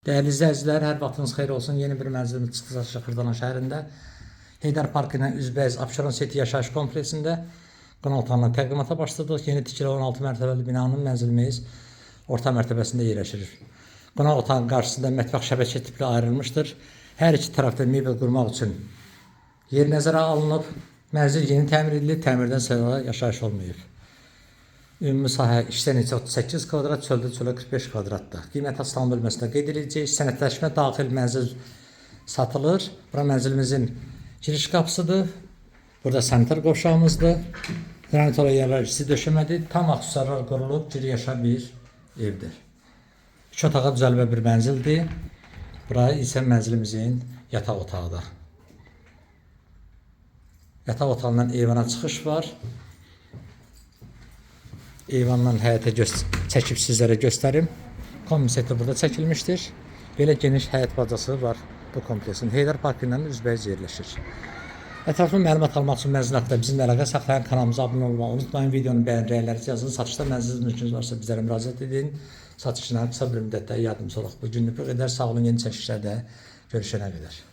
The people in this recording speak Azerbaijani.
Değerli izləyicilər, hər vaxtınız xeyir olsun. Yeni bir mənzilimiz çıxdı Şıxırdalan şəhərində. Heydər Parkı ilə üzbəyiz Abşeron City yaşayış kompleksində qonaq otağına təqdimata başladıq. Yeni tikili 16 mərtəbəli binanın mənzilimiz orta mərtəbəsində yerləşir. Qonaq otağının qarşısında mətbəx şəbəkə tipli ayrılmışdır. Hər iki tərəfdə mebel qurmaq üçün yer nəzərə alınıb. Mənzil yeni təmir edilib, təmirdən sonra yaşayış olmayıb. Ümumi sahə işdən içə 38 kvadrat, çöldə çölə 45 kvadratdır. Qiymət aslan bölməsində qeyd ediləcək. Sənədləşmə daxil mənzil satılır. Bura mənzilimizin giriş qapısıdır. Burada sanitar qovşağımızdır. Qranit olan yerlər içi döşəmədir. Tam aksesuarlar qurulub, gir yaşa bir evdir. 2 otağa düzəlmə bir mənzildir. Bura isə mənzilimizin yataq otağıdır. Yataq otağından eyvana çıxış var. Eyvandan həyətə çəkib sizlərə göstərim. Kompleks burada çəkilmişdir. Belə geniş həyət bacası var bu kompleksin. Heydər Parkı ilə üzbəyiz yerləşir. Ətraflı məlumat almaq üçün mənzil haqqında bizimlə əlaqə saxlayan kanalımıza abunə olmağı unutmayın. Videonun bəyənirlərinizi yazın. Satışda mənzil mülkünüz varsa bizlərə müraciət edin. Satışına qısa bir müddətdə yardımcı olaq. Bu günlük bu qədər. Sağ olun, yeni çəkişlərdə görüşənə qədər.